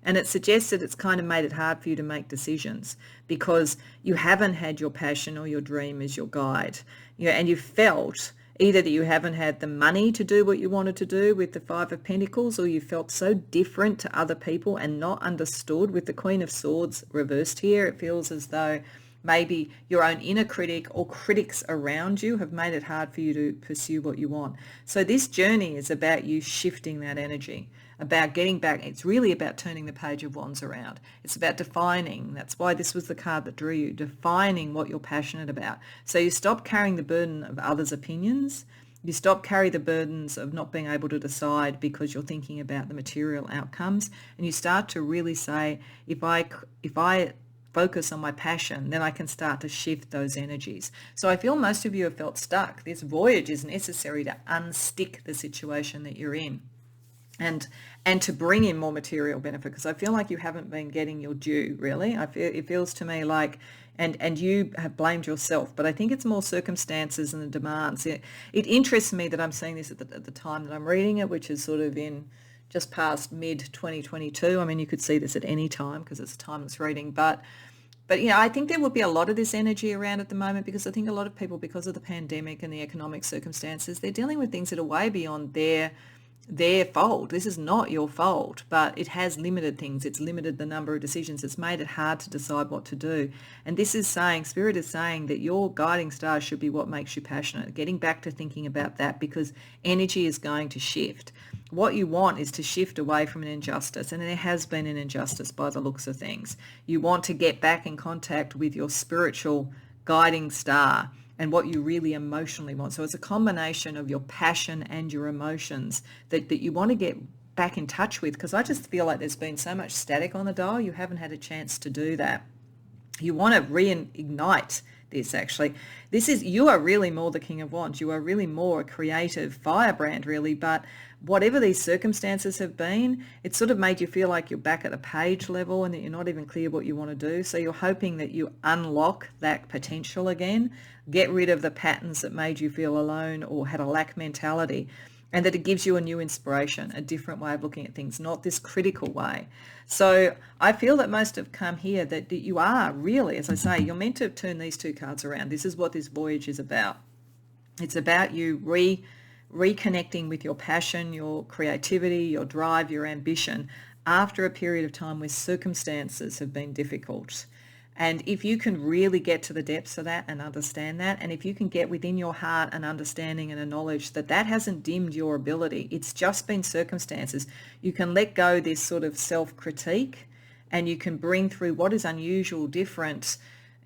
S1: And it suggests that it's kind of made it hard for you to make decisions because you haven't had your passion or your dream as your guide. And you felt either that you haven't had the money to do what you wanted to do with the Five of Pentacles, or you felt so different to other people and not understood. With the Queen of Swords reversed here, it feels as though maybe your own inner critic or critics around you have made it hard for you to pursue what you want. So this journey is about you shifting that energy, about getting back. It's really about turning the Page of Wands around. It's about defining. That's why this was the card that drew you, defining what you're passionate about. So you stop carrying the burden of others' opinions. You stop carrying the burdens of not being able to decide because you're thinking about the material outcomes, and you start to really say, if I focus on my passion, then I can start to shift those energies. So I feel most of you have felt stuck. This voyage is necessary to unstick the situation that you're in and to bring in more material benefit, because I feel like you haven't been getting your due, really. It feels to me like, and you have blamed yourself, but I think it's more circumstances and the demands. It interests me that I'm seeing this at the time that I'm reading it, which is sort of in just past mid-2022. I mean, you could see this at any time because it's a timeless reading, but I think there would be a lot of this energy around at the moment, because I think a lot of people, because of the pandemic and the economic circumstances, they're dealing with things that are way beyond their fault. This is not your fault, but it has limited things. It's limited the number of decisions. It's made it hard to decide what to do. And this is saying, Spirit is saying that your guiding star should be what makes you passionate, getting back to thinking about that, because energy is going to shift. What you want is to shift away from an injustice, and there has been an injustice by the looks of things. You want to get back in contact with your spiritual guiding star and what you really emotionally want. So it's a combination of your passion and your emotions that you want to get back in touch with, because I just feel like there's been so much static on the dial. You haven't had a chance to do that. You want to reignite this, actually. You are really more the King of Wands. You are really more a creative firebrand, really, but whatever these circumstances have been, it sort of made you feel like you're back at the page level and that you're not even clear what you want to do. So you're hoping that you unlock that potential again, get rid of the patterns that made you feel alone or had a lack mentality, and that it gives you a new inspiration, a different way of looking at things, not this critical way. So I feel that most have come here that you are really, as I say, you're meant to turn these two cards around. This is what this voyage is about. It's about you reconnecting with your passion, your creativity, your drive, your ambition after a period of time where circumstances have been difficult. And if you can really get to the depths of that and understand that, and if you can get within your heart an understanding and a knowledge that that hasn't dimmed your ability, it's just been circumstances, you can let go this sort of self-critique, and you can bring through what is unusual, different,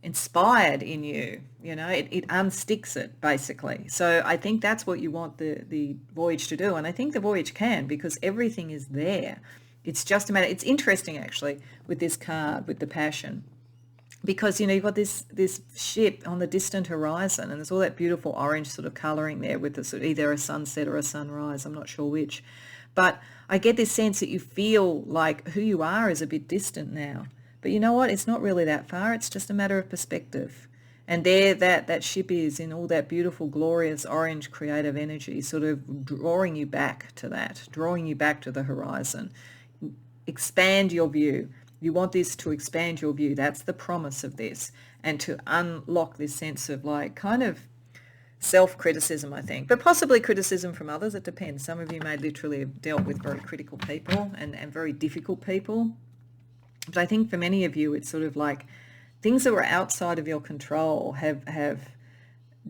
S1: inspired in you. It unsticks it, basically. So I think that's what you want the voyage to do, and I think the voyage can, because everything is there. It's just a matter. It's interesting, actually, with this card, with the passion, because you've got this ship on the distant horizon, and there's all that beautiful orange sort of colouring there with the sort of either a sunset or a sunrise. I'm not sure which, but I get this sense that you feel like who you are is a bit distant now. But you know what? It's not really that far. It's just a matter of perspective. And there that ship is in all that beautiful, glorious orange creative energy, sort of drawing you back to that, drawing you back to the horizon. Expand your view. You want this to expand your view. That's the promise of this. And to unlock this sense of like kind of self-criticism, I think. But possibly criticism from others. It depends. Some of you may literally have dealt with very critical people and very difficult people. But I think for many of you, it's sort of like things that were outside of your control have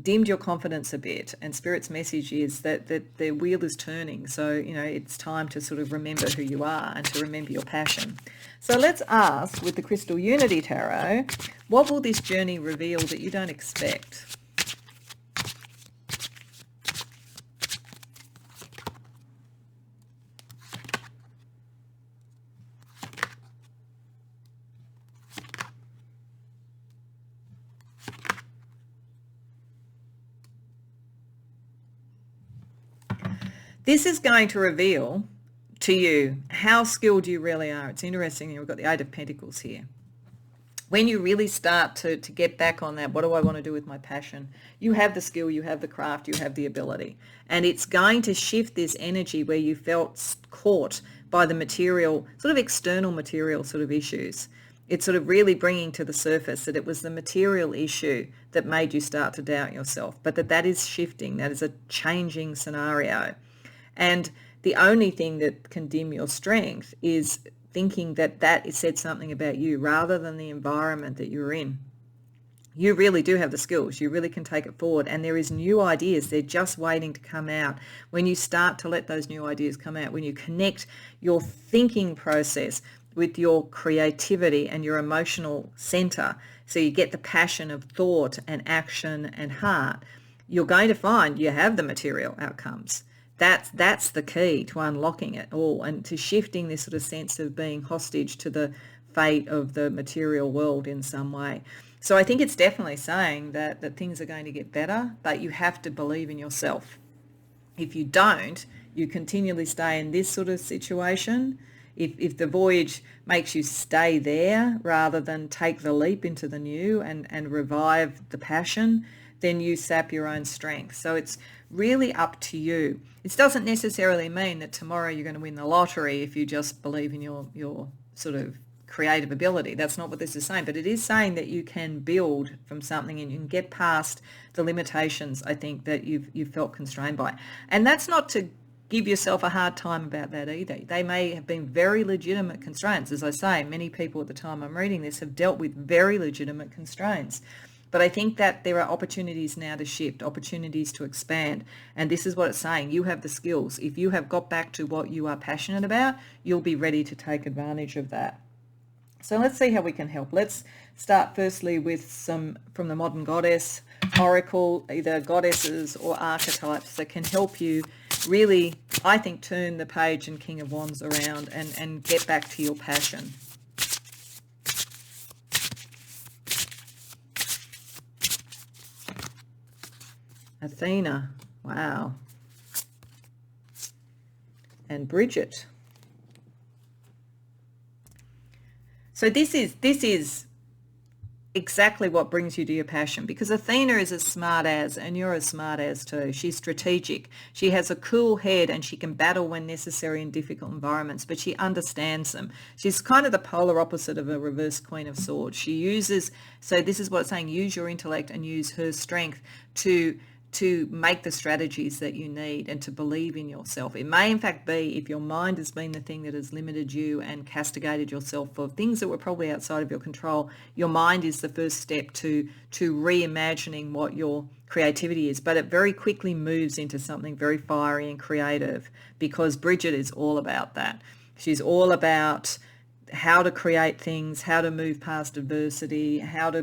S1: dimmed your confidence a bit, and Spirit's message is that the wheel is turning. So it's time to sort of remember who you are and to remember your passion. So let's ask, with the Crystal Unity Tarot, what will this journey reveal that you don't expect? This is going to reveal to you how skilled you really are. It's interesting, we've got the Eight of Pentacles here. When you really start to get back on that, what do I want to do with my passion? You have the skill, you have the craft, you have the ability. And it's going to shift this energy where you felt caught by the material, sort of external material sort of issues. It's sort of really bringing to the surface that it was the material issue that made you start to doubt yourself, but that is shifting. That is a changing scenario. And the only thing that can dim your strength is thinking that said something about you rather than the environment that you're in. You really do have the skills. You really can take it forward. And there is new ideas. They're just waiting to come out. When you start to let those new ideas come out, when you connect your thinking process with your creativity and your emotional center, so you get the passion of thought and action and heart, you're going to find you have the material outcomes. That's the key to unlocking it all and to shifting this sort of sense of being hostage to the fate of the material world in some way. So I think it's definitely saying that things are going to get better, but you have to believe in yourself. If you don't, you continually stay in this sort of situation. If the voyage makes you stay there rather than take the leap into the new and revive the passion, then you sap your own strength. So it's really up to you. It doesn't necessarily mean that tomorrow you're going to win the lottery if you just believe in your sort of creative ability. That's not what this is saying, but it is saying that you can build from something and you can get past the limitations, I think, that you've felt constrained by. And that's not to give yourself a hard time about that either. They may have been very legitimate constraints. As I say, many people at the time I'm reading this have dealt with very legitimate constraints. But I think that there are opportunities now to shift, opportunities to expand. And this is what it's saying. You have the skills. If you have got back to what you are passionate about, you'll be ready to take advantage of that. So let's see how we can help. Let's start firstly with some from the Modern Goddess Oracle, either goddesses or archetypes that can help you really, I think, turn the Page and King of Wands around and get back to your passion. Athena, wow. And Bridget. So this is exactly what brings you to your passion, because Athena is as smart as, and you're as smart as too. She's strategic. She has a cool head and she can battle when necessary in difficult environments, but she understands them. She's kind of the polar opposite of a reverse Queen of Swords. She uses, so this is what it's saying, use your intellect and use her strength to make the strategies that you need and to believe in yourself. It may in fact be, if your mind has been the thing that has limited you and castigated yourself for things that were probably outside of your control, your mind is the first step to reimagining what your creativity is. But it very quickly moves into something very fiery and creative, because Bridget is all about that. She's all about how to create things, how to move past adversity, how to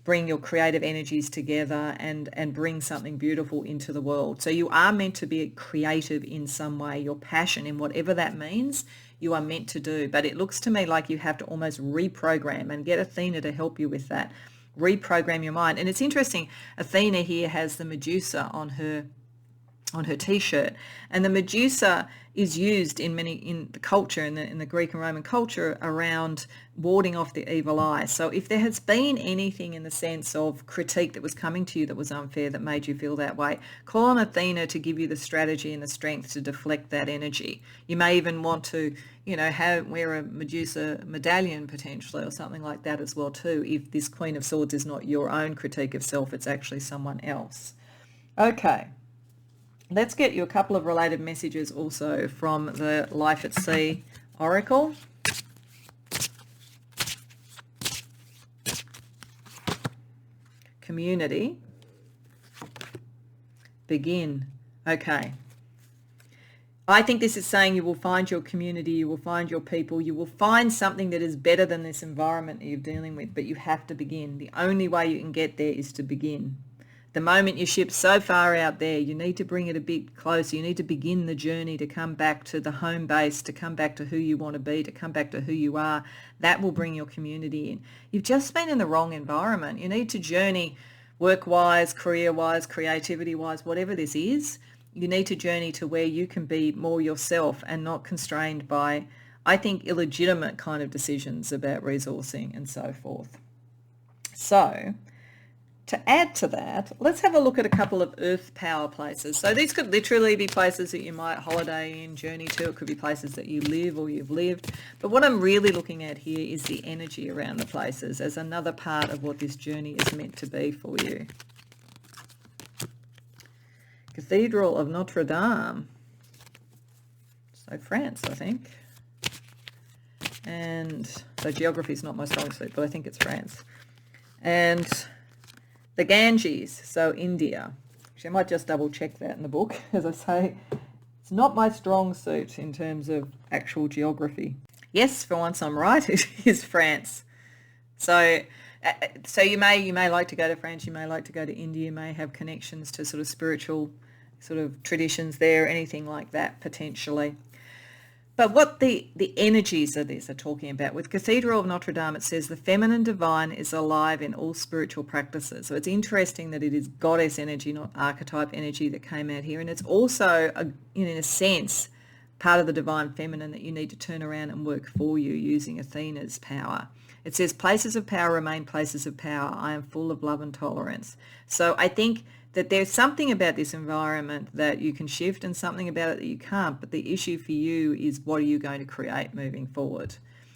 S1: bring your creative energies together and bring something beautiful into the world. So you are meant to be creative in some way. Your passion, in whatever that means, you are meant to do. But it looks to me like you have to almost reprogram, and get Athena to help you with that. Reprogram your mind. And it's interesting, Athena here has the Medusa on her t-shirt, and the Medusa is used in the culture, in the Greek and Roman culture, around warding off the evil eye. So if there has been anything in the sense of critique that was coming to you that was unfair, that made you feel that way, call on Athena to give you the strategy and the strength to deflect that energy. You may even want to, wear a Medusa medallion potentially, or something like that as well too, if this Queen of Swords is not your own critique of self, it's actually someone else. Okay. Let's get you a couple of related messages also from the Life at Sea Oracle. Community. Begin. Okay. I think this is saying you will find your community, you will find your people, you will find something that is better than this environment that you're dealing with, but you have to begin. The only way you can get there is to begin. The moment your ship's so far out there, you need to bring it a bit closer. You need to begin the journey to come back to the home base, to come back to who you want to be, to come back to who you are. That will bring your community in. You've just been in the wrong environment. You need to journey work-wise, career-wise, creativity-wise, whatever this is. You need to journey to where you can be more yourself and not constrained by, I think, illegitimate kind of decisions about resourcing and so forth. So to add to that, let's have a look at a couple of earth power places. So these could literally be places that you might holiday in, journey to. It could be places that you live or you've lived. But what I'm really looking at here is the energy around the places as another part of what this journey is meant to be for you. Cathedral of Notre Dame. So France, I think. And so geography is not my strong suit, but I think it's France. And the Ganges, so India. Actually, I might just double check that in the book. As I say, it's not my strong suit in terms of actual geography. Yes, for once I'm right, it is France. So you may like to go to France, you may like to go to India, you may have connections to sort of spiritual sort of traditions there, anything like that potentially. But what the energies of this are talking about, with Cathedral of Notre Dame, it says the feminine divine is alive in all spiritual practices. So it's interesting that it is goddess energy, not archetype energy, that came out here. And it's also, in a sense, part of the divine feminine that you need to turn around and work for you using Athena's power. It says places of power remain places of power. I am full of love and tolerance. So I think that there's something about this environment that you can shift and something about it that you can't. But the issue for you is, what are you going to create moving forward?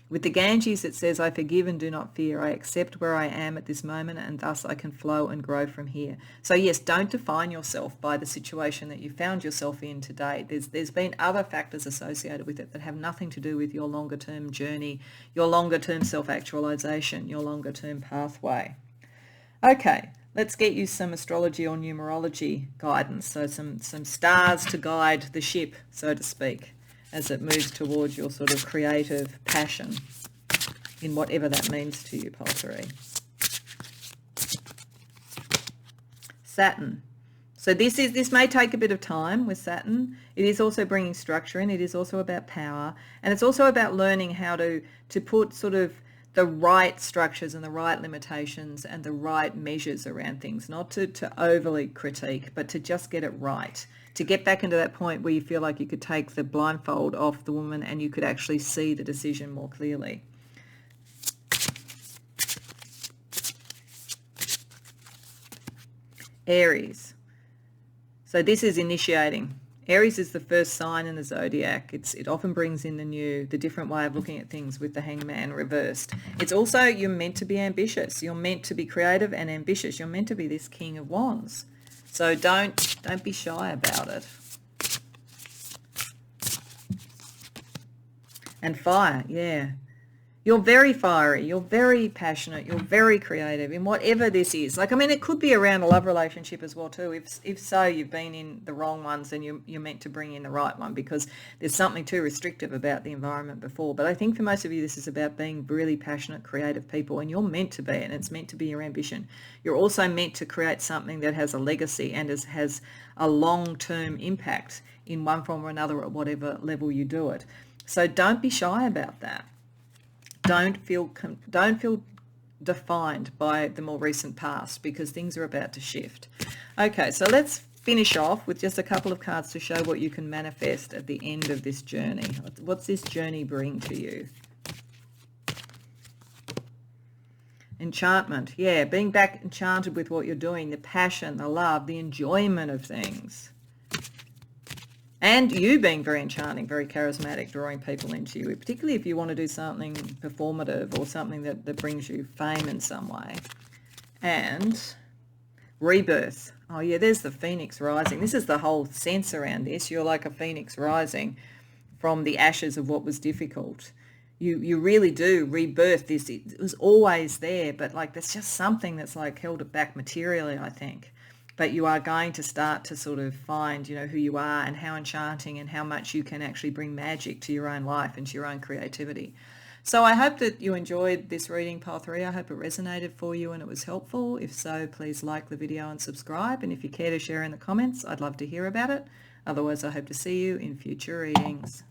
S1: With the Ganges, it says, I forgive and do not fear. I accept where I am at this moment, and thus I can flow and grow from here. So yes, don't define yourself by the situation that you found yourself in today. There's been other factors associated with it that have nothing to do with your longer term journey, your longer term self-actualization, your longer term pathway. Okay. Let's get you some astrology or numerology guidance, so some stars to guide the ship, so to speak, as it moves towards your sort of creative passion in whatever that means to you, Pole 3. Saturn. So this may take a bit of time with Saturn. It is also bringing structure in. It is also about power, and it's also about learning how to put sort of the right structures and the right limitations and the right measures around things, not to overly critique, but to just get it right, to get back into that point where you feel like you could take the blindfold off the woman and you could actually see the decision more clearly. Aries. So this is initiating. Aries is the first sign in the zodiac. It often brings in the different way of looking at things with the Hangman reversed. It's also, you're meant to be ambitious. You're meant to be creative and ambitious. You're meant to be this King of Wands. So don't be shy about it. And fire, yeah. You're very fiery, you're very passionate, you're very creative in whatever this is. Like, I mean, it could be around a love relationship as well too. If so, you've been in the wrong ones and you're meant to bring in the right one, because there's something too restrictive about the environment before. But I think for most of you, this is about being really passionate, creative people, and you're meant to be, and it's meant to be your ambition. You're also meant to create something that has a legacy and has a long-term impact in one form or another at whatever level you do it. So don't be shy about that. Don't feel defined by the more recent past, because things are about to shift. Okay, so let's finish off with just a couple of cards to show what you can manifest at the end of this journey. What's this journey bring to you? Enchantment. Yeah, being back enchanted with what you're doing, the passion, the love, the enjoyment of things. And you being very enchanting, very charismatic, drawing people into you, particularly if you want to do something performative or something that brings you fame in some way. And rebirth. Oh yeah, there's the phoenix rising. This is the whole sense around this. You're like a phoenix rising from the ashes of what was difficult. You really do rebirth this. It was always there, but like there's just something that's like held it back materially, I think. But you are going to start to sort of find, who you are and how enchanting and how much you can actually bring magic to your own life and to your own creativity. So I hope that you enjoyed this reading, Pile 3. I hope it resonated for you and it was helpful. If so, please like the video and subscribe. And if you care to share in the comments, I'd love to hear about it. Otherwise, I hope to see you in future readings.